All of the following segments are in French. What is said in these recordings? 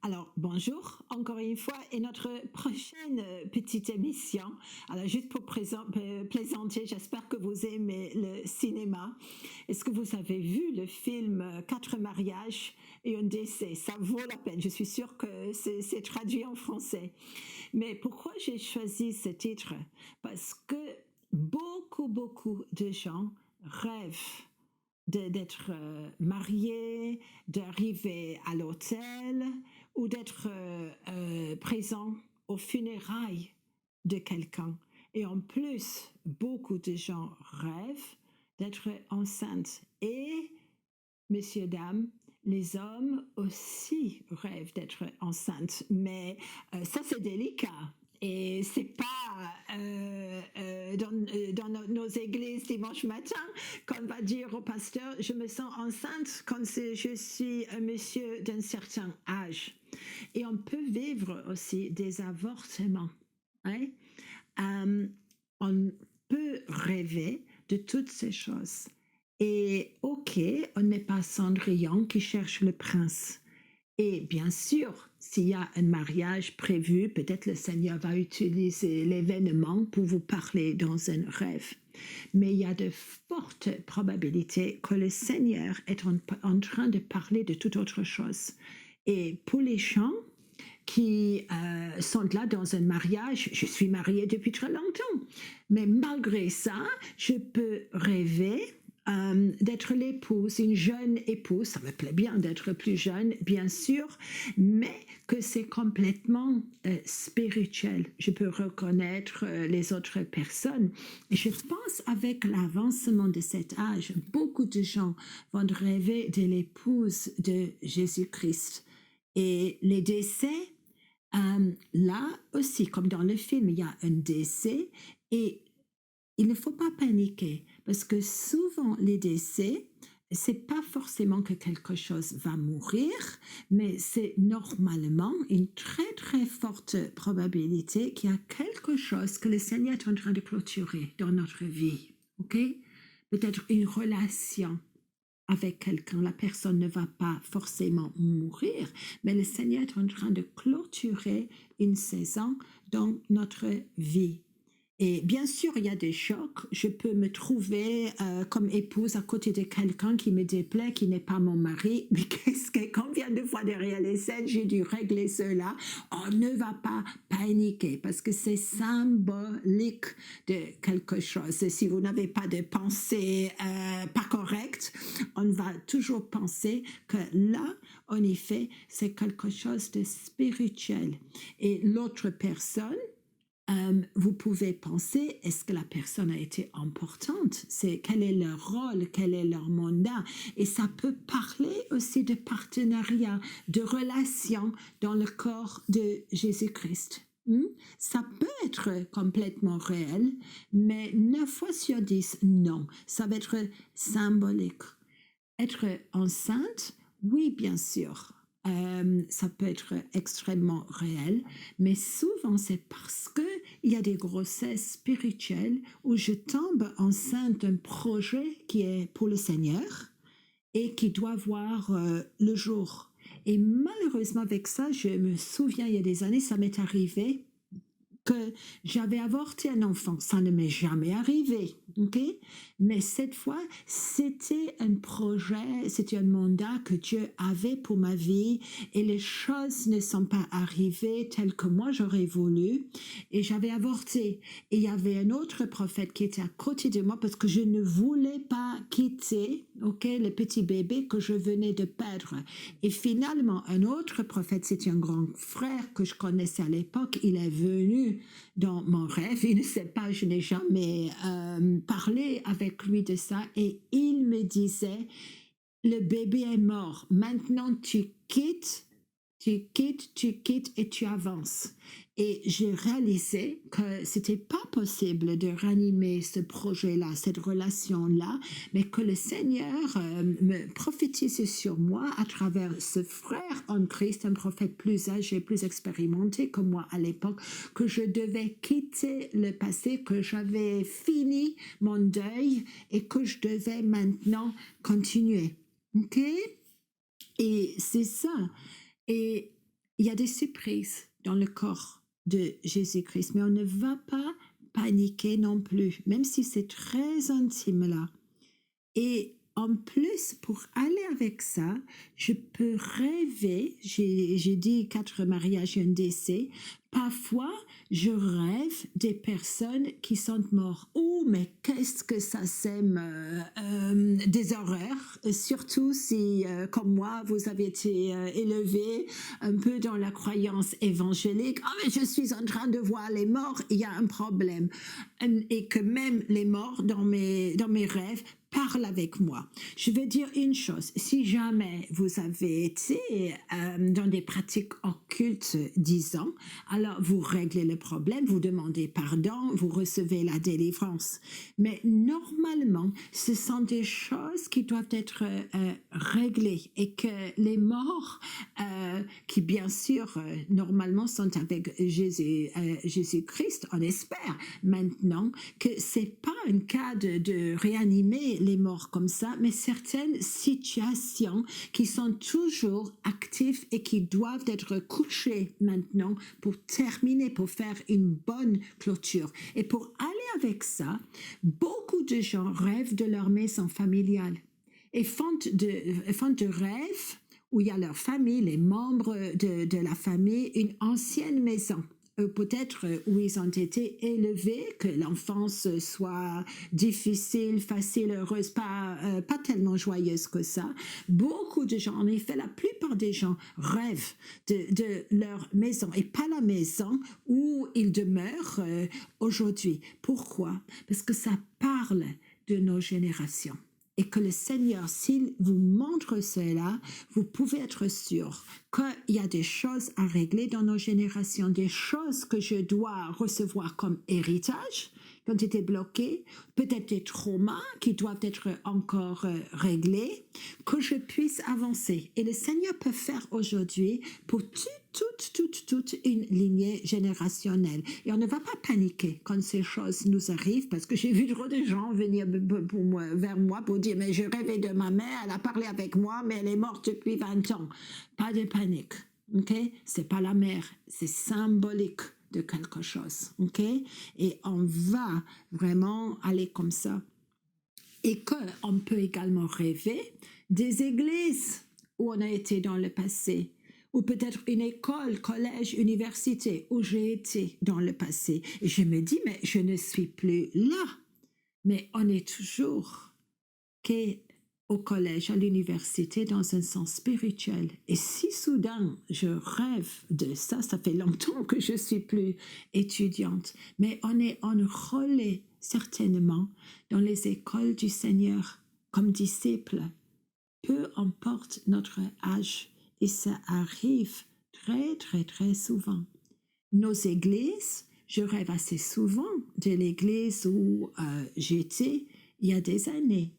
Alors, bonjour encore une fois et notre prochaine petite émission. Alors, juste pour plaisanter, j'espère que vous aimez le cinéma. Est-ce que vous avez vu le film Quatre mariages et un décès? Ça vaut la peine. Je suis sûre que c'est traduit en français. Mais pourquoi j'ai choisi ce titre? Parce que beaucoup de gens rêvent d'être marié, d'arriver à l'hôtel ou d'être présent aux funérailles de quelqu'un. Et en plus, beaucoup de gens rêvent d'être enceintes. Et, messieurs, dames, les hommes aussi rêvent d'être enceintes. Mais ça, c'est délicat. Et c'est pas dans nos églises dimanche matin qu'on va dire au pasteur, je me sens enceinte quand je suis un monsieur d'un certain âge. Et on peut vivre aussi des avortements. Hein? Euh, on peut rêver de toutes ces choses. Et ok, on n'est pas Cendrillon qui cherche le prince. Et bien sûr, s'il y a un mariage prévu, peut-être le Seigneur va utiliser l'événement pour vous parler dans un rêve. Mais il y a de fortes probabilités que le Seigneur est en train de parler de toute autre chose. Et pour les gens qui sont là dans un mariage, je suis mariée depuis très longtemps, mais malgré ça, je peux rêver d'être l'épouse, une jeune épouse. Ça me plaît bien d'être plus jeune, bien sûr, mais que c'est complètement spirituel. Je peux reconnaître les autres personnes. Et je pense avec l'avancement de cet âge, beaucoup de gens vont rêver de l'épouse de Jésus-Christ. Et les décès, là aussi, comme dans le film, il y a un décès et il ne faut pas paniquer parce que souvent les décès, c'est pas forcément que quelque chose va mourir, mais c'est normalement une très forte probabilité qu'il y a quelque chose que le Seigneur est en train de clôturer dans notre vie. Ok? Peut-être une relation avec quelqu'un. La personne ne va pas forcément mourir, mais le Seigneur est en train de clôturer une saison dans notre vie. Et bien sûr, il y a des chocs. Je peux me trouver comme épouse à côté de quelqu'un qui me déplaît, qui n'est pas mon mari. Mais combien de fois derrière les scènes, j'ai dû régler cela. On ne va pas paniquer parce que c'est symbolique de quelque chose. Et si vous n'avez pas de pensée pas correcte, on va toujours penser que là, en effet, c'est quelque chose de spirituel. Et l'autre personne, vous pouvez penser, est-ce que la personne a été importante? Quel est leur rôle? Quel est leur mandat? Et ça peut parler aussi de partenariat, de relation dans le corps de Jésus-Christ. Ça peut être complètement réel, mais 9 fois sur 10, non. Ça va être symbolique. Être enceinte, oui, bien sûr. Ça peut être extrêmement réel, mais souvent c'est parce que il y a des grossesses spirituelles où je tombe enceinte d'un projet qui est pour le Seigneur et qui doit voir le jour. Et malheureusement avec ça, je me souviens il y a des années, ça m'est arrivé que j'avais avorté un enfant. Ça ne m'est jamais arrivé, ok? Mais cette fois, c'était un projet, c'était un mandat que Dieu avait pour ma vie et les choses ne sont pas arrivées telles que moi j'aurais voulu et j'avais avorté. Et il y avait un autre prophète qui était à côté de moi parce que je ne voulais pas quitter, ok, le petit bébé que je venais de perdre. Et finalement, un autre prophète, c'était un grand frère que je connaissais à l'époque, il est venu dans mon rêve, il ne sait pas, je n'ai jamais parlé avec lui de ça, et il me disait, le bébé est mort, maintenant tu quittes et tu avances. Et j'ai réalisé que c'était pas possible de ranimer ce projet-là, cette relation-là, mais que le Seigneur me prophétisait sur moi à travers ce frère en Christ, un prophète plus âgé, plus expérimenté que moi à l'époque, que je devais quitter le passé, que j'avais fini mon deuil et que je devais maintenant continuer. OK? Et c'est ça. Et il y a des surprises dans le corps de Jésus-Christ, mais on ne va pas paniquer non plus, même si c'est très intime là. Et en plus, pour aller avec ça, je peux rêver, j'ai dit 4 mariages et un décès, parfois je rêve des personnes qui sont mortes. Oh, mais qu'est-ce que ça sème des horreurs, surtout si, comme moi, vous avez été élevé un peu dans la croyance évangélique. Ah, mais je suis en train de voir les morts, il y a un problème. Et que même les morts dans mes rêves parle avec moi. Je vais dire une chose, si jamais vous avez été dans des pratiques occultes 10 ans, alors vous réglez le problème, vous demandez pardon, vous recevez la délivrance. Mais normalement, ce sont des choses qui doivent être réglées et que les morts, qui bien sûr normalement sont avec Jésus-Christ, on espère maintenant que c'est pas un cas de réanimer les morts comme ça, mais certaines situations qui sont toujours actives et qui doivent être couchées maintenant pour terminer, pour faire une bonne clôture. Et pour aller avec ça, beaucoup de gens rêvent de leur maison familiale et font de rêves où il y a leur famille, les membres de la famille, une ancienne maison peut-être où ils ont été élevés, que l'enfance soit difficile, facile, heureuse, pas tellement joyeuse que ça. Beaucoup de gens, en effet, la plupart des gens rêvent de leur maison et pas la maison où ils demeurent aujourd'hui. Pourquoi? Parce que ça parle de nos générations. Et que le Seigneur, s'il vous montre cela, vous pouvez être sûr qu'il y a des choses à régler dans nos générations, des choses que je dois recevoir comme héritage, qui ont été bloqués, peut-être des traumas qui doivent être encore réglés, que je puisse avancer. Et le Seigneur peut faire aujourd'hui pour toute une lignée générationnelle. Et on ne va pas paniquer quand ces choses nous arrivent, parce que j'ai vu trop de gens venir vers moi pour dire, mais je rêvais de ma mère, elle a parlé avec moi, mais elle est morte depuis 20 ans. Pas de panique, ok? C'est pas la mère, c'est symbolique de quelque chose, ok? Et on va vraiment aller comme ça. Et qu'on peut également rêver des églises où on a été dans le passé, ou peut-être une école, collège, université où j'ai été dans le passé. Et je me dis, mais je ne suis plus là. Mais on est toujours au collège, à l'université, dans un sens spirituel. Et si soudain je rêve de ça, ça fait longtemps que je suis plus étudiante, mais on est enrôlé certainement dans les écoles du Seigneur comme disciples, peu importe notre âge, et ça arrive très souvent. Nos églises, je rêve assez souvent de l'église où j'étais il y a des années.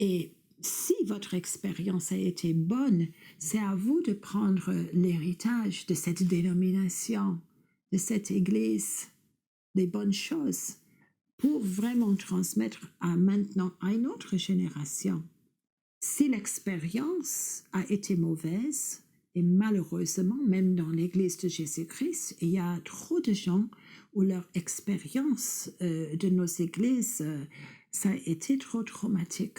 Et si votre expérience a été bonne, c'est à vous de prendre l'héritage de cette dénomination, de cette église, des bonnes choses, pour vraiment transmettre à maintenant à une autre génération. Si l'expérience a été mauvaise, et malheureusement, même dans l'Église de Jésus-Christ, il y a trop de gens où leur expérience de nos églises, ça a été trop traumatique.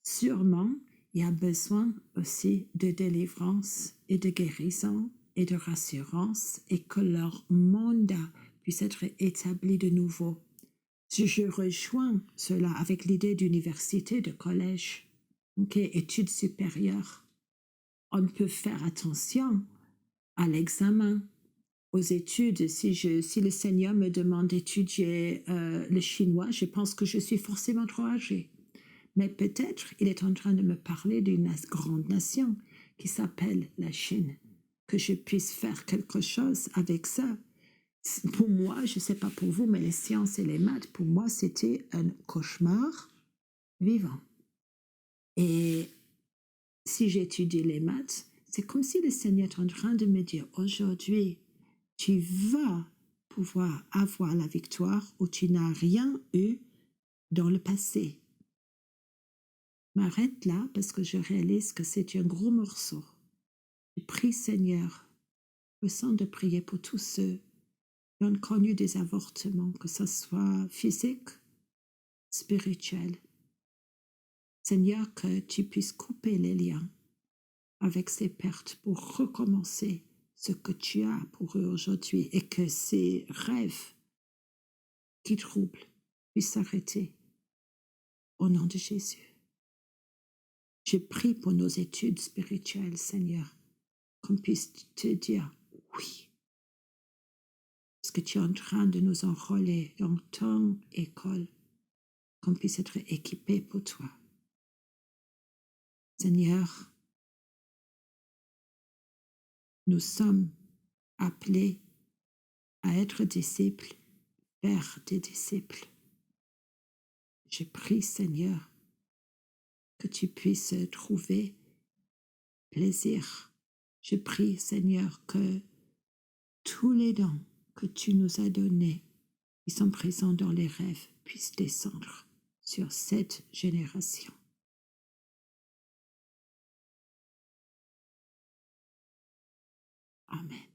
Sûrement, il y a besoin aussi de délivrance et de guérison et de rassurance et que leur mandat puisse être établi de nouveau. Je rejoins cela avec l'idée d'université, de collège, études supérieures. On peut faire attention à l'examen, aux études. Si le Seigneur me demande d'étudier le chinois, je pense que je suis forcément trop âgée. Mais peut-être il est en train de me parler d'une grande nation qui s'appelle la Chine, que je puisse faire quelque chose avec ça. Pour moi, je ne sais pas pour vous, mais les sciences et les maths, pour moi, c'était un cauchemar vivant. Et si j'étudie les maths, c'est comme si le Seigneur est en train de me dire, aujourd'hui, tu vas pouvoir avoir la victoire où tu n'as rien eu dans le passé. M'arrête là parce que je réalise que c'est un gros morceau. Je prie, Seigneur, le sang de prier pour tous ceux qui ont connu des avortements, que ce soit physique, spirituel. Seigneur, que tu puisses couper les liens avec ces pertes pour recommencer ce que tu as pour eux aujourd'hui et que ces rêves qui troublent puissent s'arrêter au nom de Jésus. Je prie pour nos études spirituelles, Seigneur, qu'on puisse te dire oui, parce que tu es en train de nous enrôler dans ton école, qu'on puisse être équipés pour toi. Seigneur, nous sommes appelés à être disciples, faire des disciples. Je prie, Seigneur, que tu puisses trouver plaisir. Je prie, Seigneur, que tous les dons que tu nous as donnés, qui sont présents dans les rêves, puissent descendre sur cette génération. Amen.